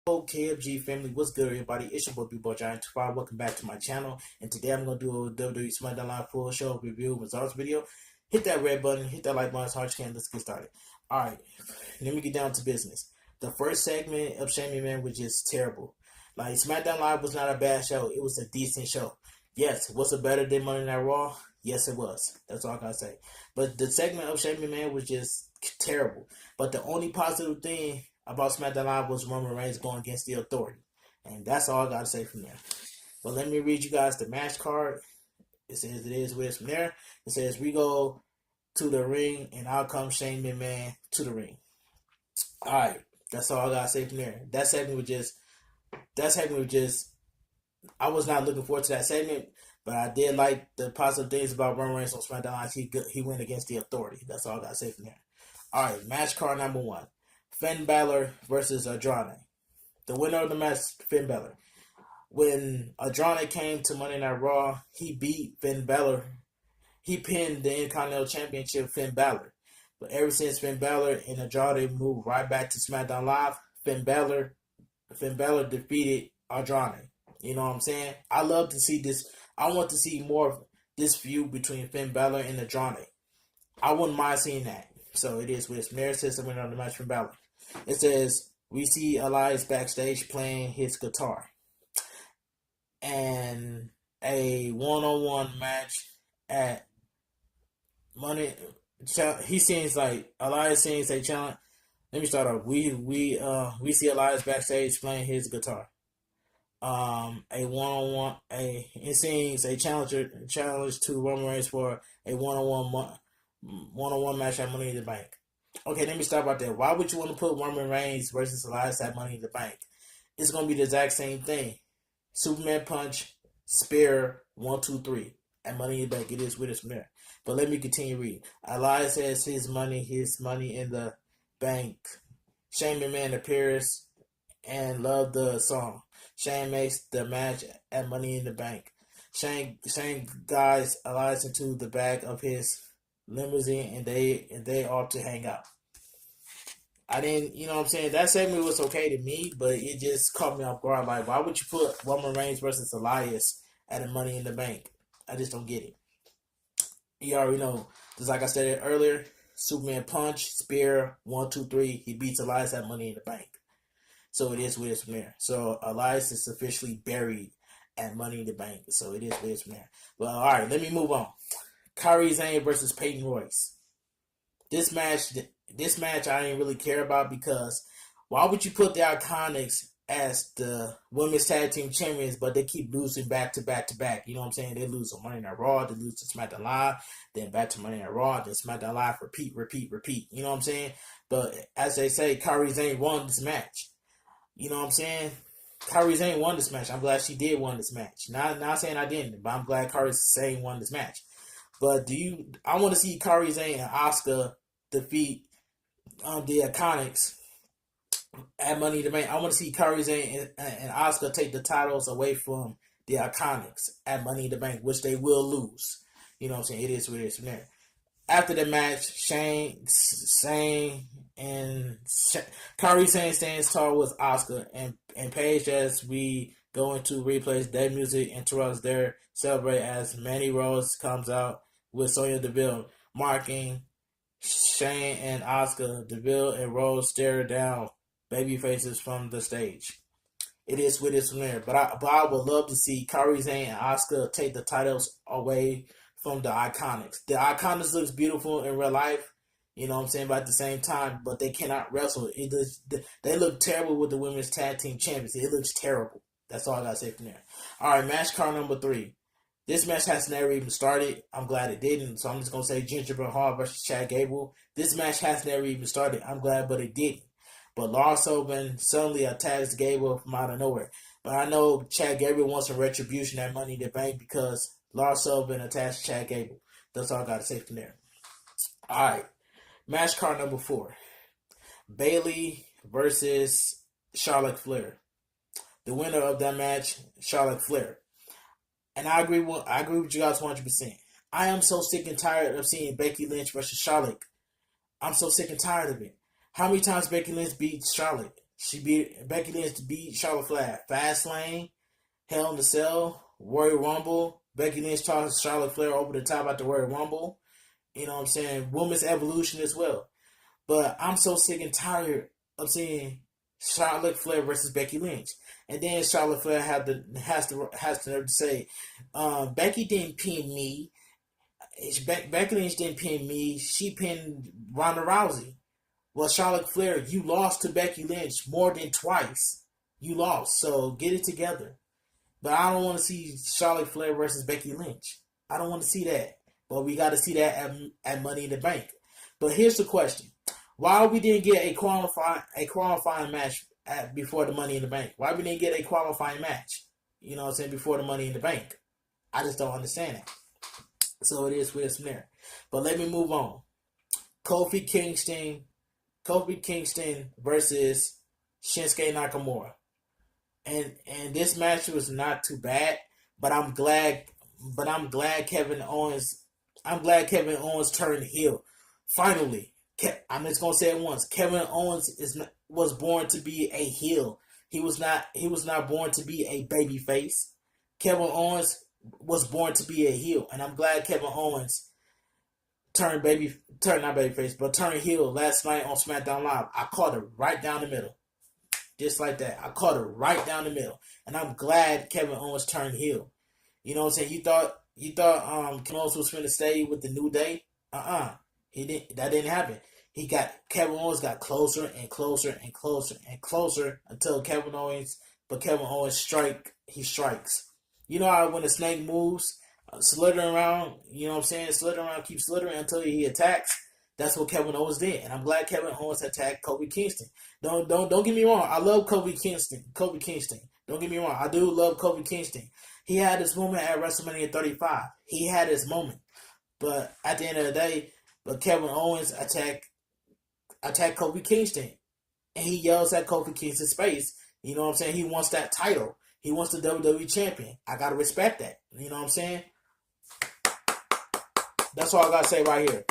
KFG Family, what's good, everybody? It's your boy, B-Boy Giant 25. Welcome back to my channel. And today I'm going to do a WWE SmackDown Live full show review results video. Hit that red button, hit that like button as hard as you can. Let's get started. Alright, let me get down to business. The first segment of Shane Man was just terrible. Like, SmackDown Live was not a bad show. It was a decent show. Yes, was it better than Monday Night Raw? Yes, it was. That's all I gotta say. But the segment of Shane Man was just terrible. But the only positive thing about SmackDown Live was Roman Reigns going against the Authority. And that's all I gotta say from there. But let me read you guys the match card. It says it is with from there. It says we go to the ring and out comes Shane McMahon to the ring. Alright, that's all I gotta say from there. That segment was just I was not looking forward to that segment, but I did like the positive things about Roman Reigns on SmackDown Live. He went against the Authority. That's all I gotta say from there. Alright, match card number 1. Finn Balor versus Andrade. The winner of the match, Finn Balor. When Andrade came to Monday Night Raw, he beat Finn Balor. He pinned the Intercontinental Championship, Finn Balor. But ever since Finn Balor and Andrade moved right back to SmackDown Live, Finn Balor defeated Andrade. You know what I'm saying? I love to see this. I want to see more of this feud between Finn Balor and Andrade. I wouldn't mind seeing that. So it is with Mary says the winner of the match, Finn Balor. It says we see Elias backstage playing his guitar. And a one-on-one match at Money. He seems like Elias sings a challenge. Let me start off. We see Elias backstage playing his guitar. It seems a challenge to Roman Reigns for a one-on-one match at Money in the Bank. Okay, let me start about that. Why would you want to put Roman Reigns versus Elias at Money in the Bank? It's gonna be the exact same thing. Superman punch, spear, 1, 2, 3 at Money in the Bank. It is with us from there. But let me continue reading. Elias has his money in the bank. Shane McMahon appears and loved the song. Shane makes the match at Money in the Bank. Shane guides Elias into the back of his limousine and they ought to hang out. I didn't, you know what I'm saying? That segment was okay to me, but it just caught me off guard. Like, why would you put Roman Reigns versus Elias at a Money in the Bank? I just don't get it. You already know, just like I said earlier, Superman punch, spear, 1, 2, 3. He beats Elias at Money in the Bank. So it is with from there. So Elias is officially buried at Money in the Bank. So it is with from there. Well, all right, let me move on. Kairi Sane versus Peyton Royce. This match I didn't really care about because why would you put the Iconics as the women's tag team champions, but they keep losing back to back to back? You know what I'm saying? They lose on Monday Night Raw, they lose to SmackDown Live, then back to Monday Night Raw, then SmackDown Live, repeat. You know what I'm saying? But as they say, Kairi Sane won this match. You know what I'm saying? Kairi Sane won this match. I'm glad she did won this match. Not saying I didn't, but I'm glad Kairi Sane won this match. But I want to see Kairi Sane and Asuka defeat the Iconics at Money in the Bank. I want to see Kairi Sane and Asuka take the titles away from the Iconics at Money in the Bank, which they will lose. You know what I'm saying? It is what it is from there. After the match, Kairi Sane stands tall with Asuka and Paige as we go into replays. Their music interrupts their celebrate as Mandy Rose comes out with Sonya Deville marking Shane and Asuka. Deville and Rose stare down baby faces from the stage. It is with us from there. But I would love to see Kairi Sane and Asuka take the titles away from the Iconics. The Iconics looks beautiful in real life, you know what I'm saying, but at the same time, but they cannot wrestle. They look terrible with the women's tag team champions. It looks terrible. That's all I gotta say from there. Alright, match card number 3. This match has never even started. I'm glad it didn't. So I'm just gonna say Gingerbread Hall versus Chad Gable. This match has never even started. I'm glad, but it didn't. But Lars Sullivan suddenly attacks Gable from out of nowhere. But I know Chad Gable wants some retribution at Money in the Bank because Lars Sullivan attached Chad Gable. That's all I got to say from there. Alright. Match card number 4. Bayley versus Charlotte Flair. The winner of that match, Charlotte Flair. And I agree with you guys 100%. I am so sick and tired of seeing Becky Lynch versus Charlotte. I'm so sick and tired of it. How many times Becky Lynch beat Charlotte? Becky Lynch beat Charlotte Flair. Fastlane, Hell in a Cell, Royal Rumble. Becky Lynch tossed Charlotte Flair over the top at the Royal Rumble. You know what I'm saying? Women's Evolution as well. But I'm so sick and tired of seeing Charlotte Flair versus Becky Lynch. And then Charlotte Flair has to say, Becky didn't pin me. Becky Lynch didn't pin me. She pinned Ronda Rousey. Well, Charlotte Flair, you lost to Becky Lynch more than twice. You lost, so get it together. But I don't want to see Charlotte Flair versus Becky Lynch. I don't want to see that. But we got to see that at Money in the Bank. But here's the question: why we didn't get a qualifying match before the Money in the Bank? Why we didn't get a qualifying match? You know what I'm saying, before the Money in the Bank? I just don't understand that. So it is with there. But let me move on. Kofi Kingston versus Shinsuke Nakamura. And this match was not too bad, but I'm glad Kevin Owens turned heel. Finally. I'm just gonna say it once. Kevin Owens was born to be a heel. He was not born to be a baby face. Kevin Owens was born to be a heel, and I'm glad Kevin Owens turned heel last night on SmackDown Live. I caught it right down the middle. Just like that. I caught it right down the middle. And I'm glad Kevin Owens turned heel. You know what I'm saying? You thought Kevin Owens was finna stay with the New Day? He didn't. That didn't happen. Kevin Owens got closer and closer and closer and closer until Kevin Owens strikes. You know how when a snake moves, slithering around, you know what I'm saying? Slithering around, keep slithering until he attacks. That's what Kevin Owens did. And I'm glad Kevin Owens attacked Kofi Kingston. Don't get me wrong. I love Kofi Kingston. Don't get me wrong. I do love Kofi Kingston. He had his moment at WrestleMania 35. He had his moment. But at the end of the day, Kevin Owens attacked Kofi Kingston. And he yells at Kofi Kingston's face. You know what I'm saying? He wants that title. He wants the WWE champion. I got to respect that. You know what I'm saying? That's all I got to say right here.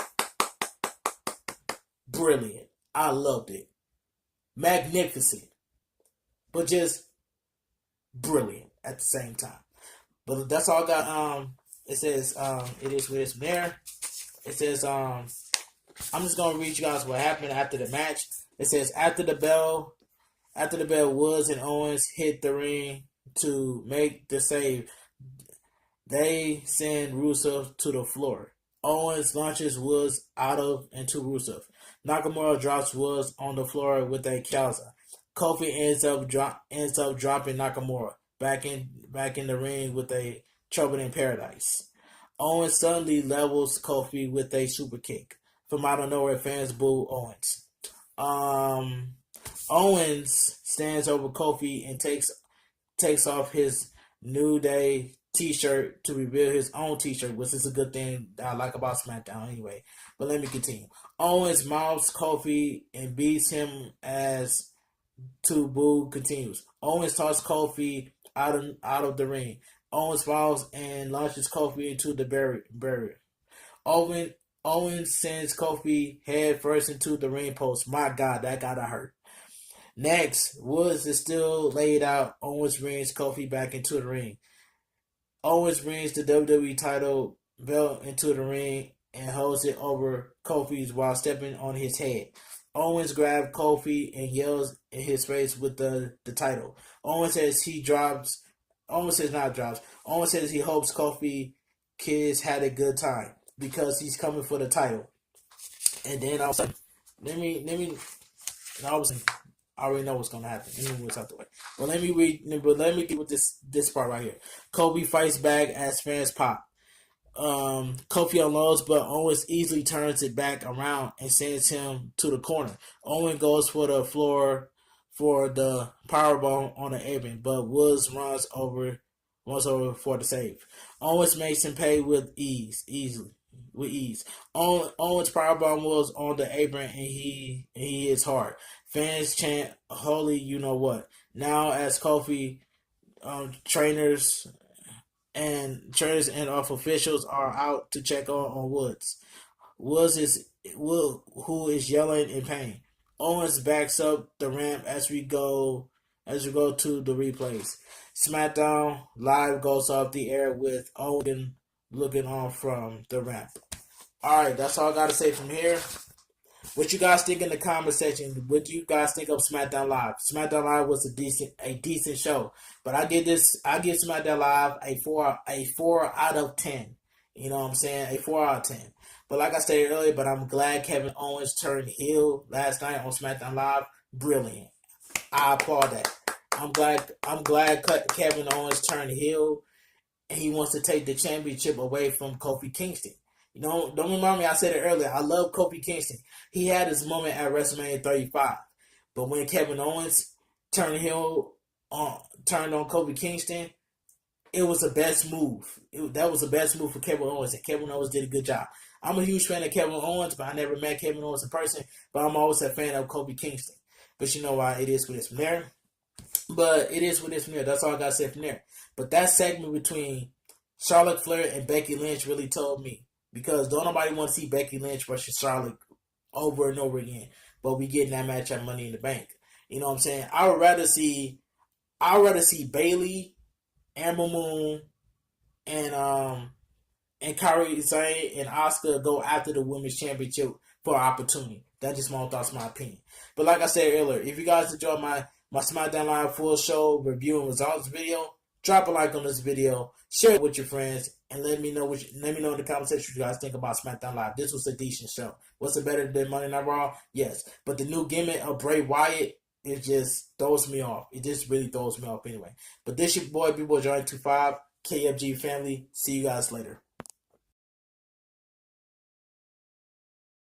Brilliant. I loved it. Magnificent. But just brilliant at the same time. But that's all I got. It says, it is what it's there. It says, I'm just going to read you guys what happened after the match. It says, after the bell, Woods and Owens hit the ring to make the save. They send Rusev to the floor. Owens launches Woods into Rusev. Nakamura drops Woods on the floor with a Kyaza. Kofi ends up dropping Nakamura back in the ring with a Trouble in Paradise. Owens suddenly levels Kofi with a super kick. From out of nowhere, fans boo Owens. Owens stands over Kofi and takes off his New Day t-shirt to reveal his own t-shirt, which is a good thing that I like about SmackDown anyway. But let me continue. Owens mounts Kofi and beats him as to boo continues. Owens tosses Kofi out of the ring. Owens falls and launches Kofi into the barrier. Owens sends Kofi head first into the ring post. My God, that gotta hurt. Next, Woods is still laid out. Owens brings Kofi back into the ring. Owens brings the WWE title belt into the ring and holds it over Kofi's while stepping on his head. Owens grabs Kofi and yells in his face with the title. Owens says he drops. Owens says not drops. Owens says he hopes Kofi kids had a good time because he's coming for the title. And then I was like, I already know what's gonna happen. Let me move out the way. But let me get with this part right here. Kofi fights back as fans pop. Kofi unloads, but Owens easily turns it back around and sends him to the corner. Owens goes for the floor for the powerbomb on the apron, but Woods runs over for the save. Owens makes him pay with ease. Owens powerbomb was on the apron and he hits hard. Fans chant, "Holy, you know what?" Now, as Kofi, trainers and off officials are out to check on Woods. Who is yelling in pain. Owens backs up the ramp as we go to the replays. SmackDown Live goes off the air with Owen looking on from the ramp. Alright, that's all I gotta say from here. What you guys think in the comment section? What do you guys think of SmackDown Live? SmackDown Live was a decent show, but I give SmackDown Live a four out of 10. You know what I'm saying? A 4 out of 10. But like I stated earlier, but I'm glad Kevin Owens turned heel last night on SmackDown Live. Brilliant. I applaud that. I'm glad Kevin Owens turned heel and he wants to take the championship away from Kofi Kingston. You know, don't remind me, I said it earlier. I love Kofi Kingston. He had his moment at WrestleMania 35. But when Kevin Owens turned heel turned on Kofi Kingston, it was the best move. That was the best move for Kevin Owens, and Kevin Owens did a good job. I'm a huge fan of Kevin Owens, but I never met Kevin Owens in person. But I'm always a fan of Kofi Kingston. But you know why? It is what it is from there. But it is what it is from there. That's all I got to say from there. But that segment between Charlotte Flair and Becky Lynch really told me. Because don't nobody want to see Becky Lynch versus Charlotte over and over again. But we getting that match at Money in the Bank. You know what I'm saying? I would rather see Bayley, Amber Moon, and Kairi Sane and Asuka go after the women's championship for an opportunity. That's just my own thoughts, my opinion. But like I said earlier, if you guys enjoyed my SmackDown Live full show review and results video, drop a like on this video, share it with your friends, and let me know in the comment section what you guys think about SmackDown Live. This was a decent show. Was it better than Monday Night Raw? Yes. But the new gimmick of Bray Wyatt, it just throws me off. It just really throws me off anyway. But this your boy, B-Boy Johnny 25, KFG Family. See you guys later.